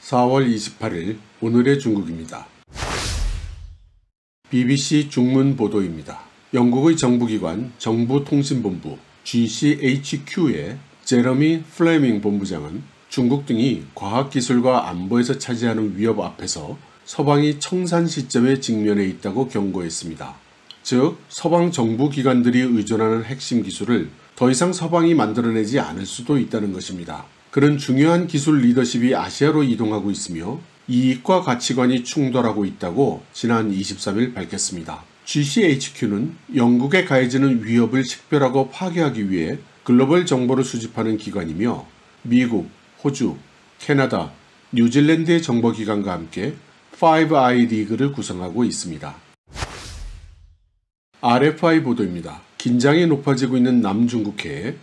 4월 28일 오늘의 중국입니다. BBC 중문 보도입니다. 영국의 정부기관 정부통신본부 GCHQ의 제러미 플레밍 본부장은 중국 등이 과학기술과 안보에서 차지하는 위협 앞에서 서방이 청산 시점에 직면해 있다고 경고했습니다. 즉, 서방 정부기관들이 의존하는 핵심 기술을 더 이상 서방이 만들어내지 않을 수도 있다는 것입니다. 그런 중요한 기술 리더십이 아시아로 이동하고 있으며 이익과 가치관이 충돌하고 있다고 지난 23일 밝혔습니다. GCHQ는 영국에 가해지는 위협을 식별하고 파괴하기 위해 글로벌 정보를 수집하는 기관이며 미국, 호주, 캐나다, 뉴질랜드의 정보기관과 함께 파이브 아이 리그를 구성하고 있습니다. RFI 보도입니다. 긴장이 높아지고 있는 남중국해에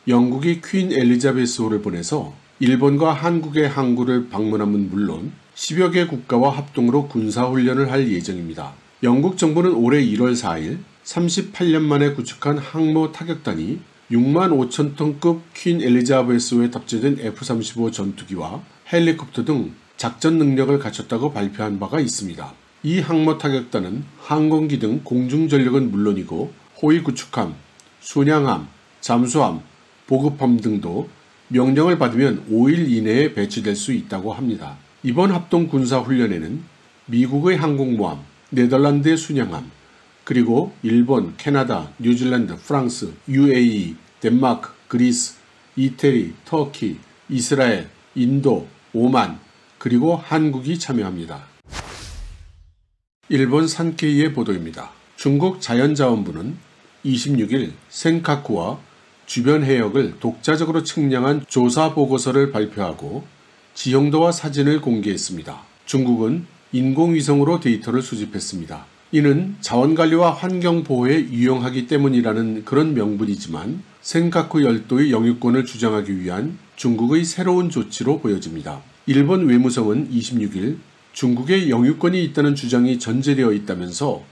영국이 퀸 엘리자베스호를 보내서 일본과 한국의 항구를 방문함은 물론 10여 개 국가와 합동으로 군사훈련을 할 예정입니다. 영국 정부는 올해 1월 4일 38년 만에 구축한 항모 타격단이 6만 5천 톤급 퀸 엘리자베스호에 탑재된 F-35 전투기와 헬리콥터 등 작전 능력을 갖췄다고 발표한 바가 있습니다. 이 항모 타격단은 항공기 등 공중전력은 물론이고 호위 구축함, 순양함, 잠수함, 보급함 등도 명령을 받으면 5일 이내에 배치될 수 있다고 합니다. 이번 합동 군사훈련에는 미국의 항공모함, 네덜란드의 순양함, 그리고 일본, 캐나다, 뉴질랜드, 프랑스, UAE, 덴마크, 그리스, 이태리, 터키, 이스라엘, 인도, 오만, 그리고 한국이 참여합니다. 일본 산케이의 보도입니다. 중국 자연자원부는 26일 센카쿠와 주변 해역을 독자적으로 측량한 조사 보고서를 발표하고 지형도와 사진을 공개했습니다. 중국은 인공위성으로 데이터를 수집했습니다. 이는 자원관리와 환경보호에 유용하기 때문이라는 그런 명분이지만 센카쿠 열도의 영유권을 주장하기 위한 중국의 새로운 조치로 보여집니다. 일본 외무성은 26일 중국의 영유권이 있다는 주장이 전제되어 있다면서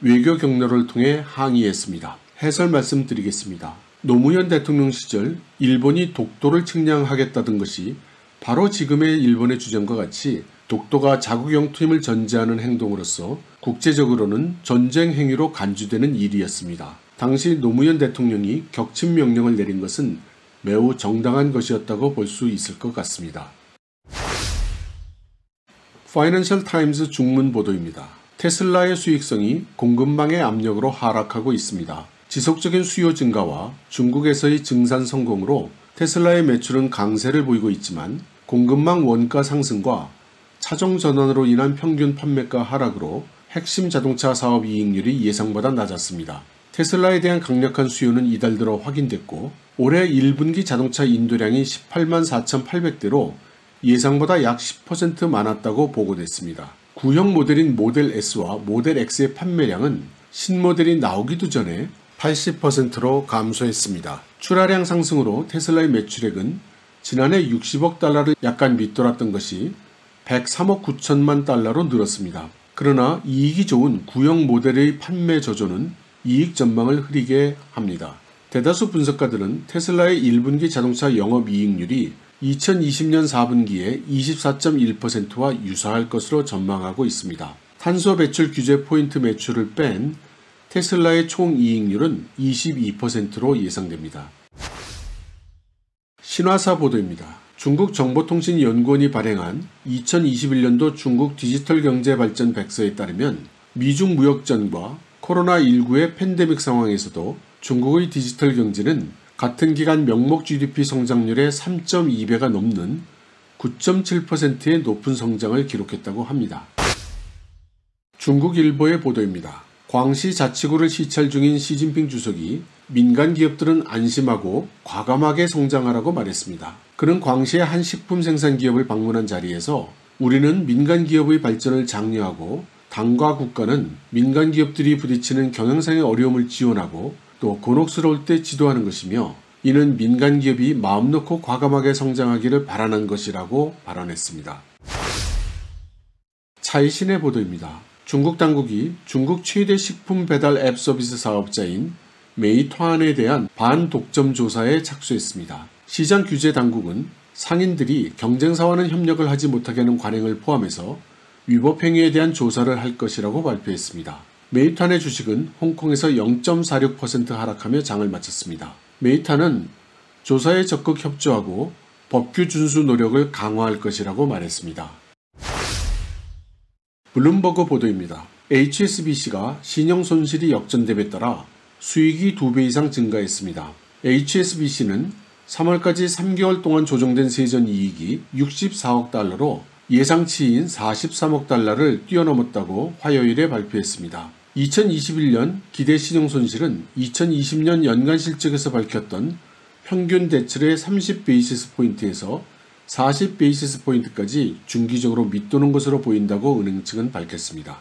외교 경로를 통해 항의했습니다. 해설 말씀드리겠습니다. 노무현 대통령 시절 일본이 독도를 측량하겠다던 것이 바로 지금의 일본의 주장과 같이 독도가 자국 영토임을 전제하는 행동으로서 국제적으로는 전쟁 행위로 간주되는 일이었습니다. 당시 노무현 대통령이 격침 명령을 내린 것은 매우 정당한 것이었다고 볼 수 있을 것 같습니다. 파이낸셜 타임즈 중문 보도입니다. 테슬라의 수익성이 공급망의 압력으로 하락하고 있습니다. 지속적인 수요 증가와 중국에서의 증산 성공으로 테슬라의 매출은 강세를 보이고 있지만 공급망 원가 상승과 차종 전환으로 인한 평균 판매가 하락으로 핵심 자동차 사업 이익률이 예상보다 낮았습니다. 테슬라에 대한 강력한 수요는 이달 들어 확인됐고 올해 1분기 자동차 인도량이 18만 4,800대로 예상보다 약 10% 많았다고 보고됐습니다. 구형 모델인 모델 S와 모델 X의 판매량은 신모델이 나오기도 전에 80%로 감소했습니다. 출하량 상승으로 테슬라의 매출액은 지난해 60억 달러를 약간 밑돌았던 것이 103억 9천만 달러로 늘었습니다. 그러나 이익이 좋은 구형 모델의 판매 저조는 이익 전망을 흐리게 합니다. 대다수 분석가들은 테슬라의 1분기 자동차 영업이익률이 2020년 4분기에 24.1%와 유사할 것으로 전망하고 있습니다. 탄소 배출 규제 포인트 매출을 뺀 테슬라의 총 이익률은 22%로 예상됩니다. 신화사 보도입니다. 중국 정보통신연구원이 발행한 2021년도 중국 디지털 경제 발전 백서에 따르면 미중 무역전과 코로나19의 팬데믹 상황에서도 중국의 디지털 경제는 같은 기간 명목 GDP 성장률의 3.2배가 넘는 9.7%의 높은 성장을 기록했다고 합니다. 중국 일보의 보도입니다. 광시 자치구를 시찰 중인 시진핑 주석이 민간 기업들은 안심하고 과감하게 성장하라고 말했습니다. 그는 광시의 한 식품 생산 기업을 방문한 자리에서 우리는 민간 기업의 발전을 장려하고 당과 국가는 민간 기업들이 부딪히는 경영상의 어려움을 지원하고 또 곤혹스러울 때 지도하는 것이며 이는 민간 기업이 마음 놓고 과감하게 성장하기를 바라는 것이라고 발언했습니다. 차이신의 보도입니다. 중국 당국이 중국 최대 식품 배달 앱 서비스 사업자인 메이투안에 대한 반독점 조사에 착수했습니다. 시장 규제 당국은 상인들이 경쟁사와는 협력을 하지 못하게 하는 관행을 포함해서 위법 행위에 대한 조사를 할 것이라고 발표했습니다. 메이탄의 주식은 홍콩에서 0.46% 하락하며 장을 마쳤습니다. 메이탄은 조사에 적극 협조하고 법규 준수 노력을 강화할 것이라고 말했습니다. 블룸버그 보도입니다. HSBC가 신용 손실이 역전됨에 따라 수익이 2배 이상 증가했습니다. HSBC는 3월까지 3개월 동안 조정된 세전 이익이 64억 달러로 예상치인 43억 달러를 뛰어넘었다고 화요일에 발표했습니다. 2021년 기대 신용 손실은 2020년 연간 실적에서 밝혔던 평균 대출의 30베이시스 포인트에서 40베이시스 포인트까지 중기적으로 밑도는 것으로 보인다고 은행 측은 밝혔습니다.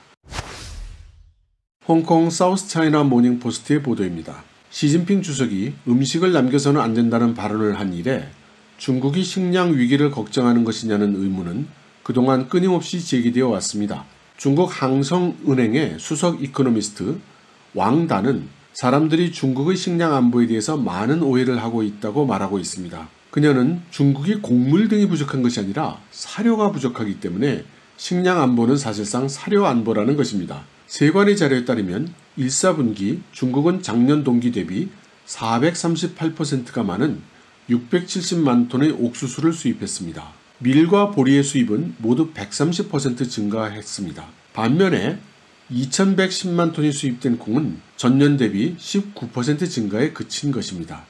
홍콩 사우스 차이나 모닝 포스트의 보도입니다. 시진핑 주석이 음식을 남겨서는 안 된다는 발언을 한 이래 중국이 식량 위기를 걱정하는 것이냐는 의문은 그동안 끊임없이 제기되어 왔습니다. 중국 항성은행의 수석 이코노미스트 왕단은 사람들이 중국의 식량 안보에 대해서 많은 오해를 하고 있다고 말하고 있습니다. 그녀는 중국이 곡물 등이 부족한 것이 아니라 사료가 부족하기 때문에 식량 안보는 사실상 사료 안보라는 것입니다. 세관의 자료에 따르면 1사분기 중국은 작년 동기 대비 438%가 많은 670만 톤의 옥수수를 수입했습니다. 밀과 보리의 수입은 모두 130% 증가했습니다. 반면에 2110만 톤이 수입된 콩은 전년 대비 19% 증가에 그친 것입니다.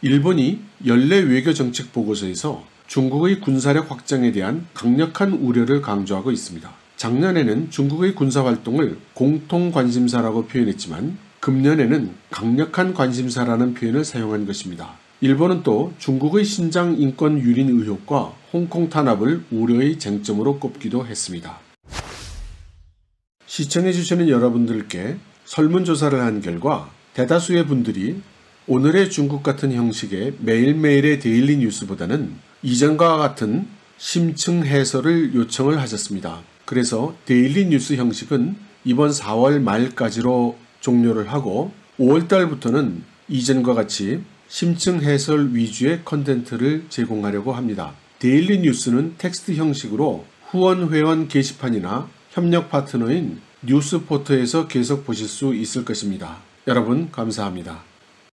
일본이 연례 외교정책 보고서에서 중국의 군사력 확장에 대한 강력한 우려를 강조하고 있습니다. 작년에는 중국의 군사활동을 공통관심사라고 표현했지만 금년에는 강력한 관심사라는 표현을 사용한 것입니다. 일본은 또 중국의 신장 인권 유린 의혹과 홍콩 탄압을 우려의 쟁점으로 꼽기도 했습니다. 시청해주시는 여러분들께 설문조사를 한 결과 대다수의 분들이 오늘의 중국 같은 형식의 매일매일의 데일리 뉴스보다는 이전과 같은 심층 해설을 요청을 하셨습니다. 그래서 데일리 뉴스 형식은 이번 4월 말까지로 종료를 하고 5월달부터는 이전과 같이 심층 해설 위주의 컨텐츠를 제공하려고 합니다. 데일리 뉴스는 텍스트 형식으로 후원 회원 게시판이나 협력 파트너인 뉴스포터에서 계속 보실 수 있을 것입니다. 여러분 감사합니다.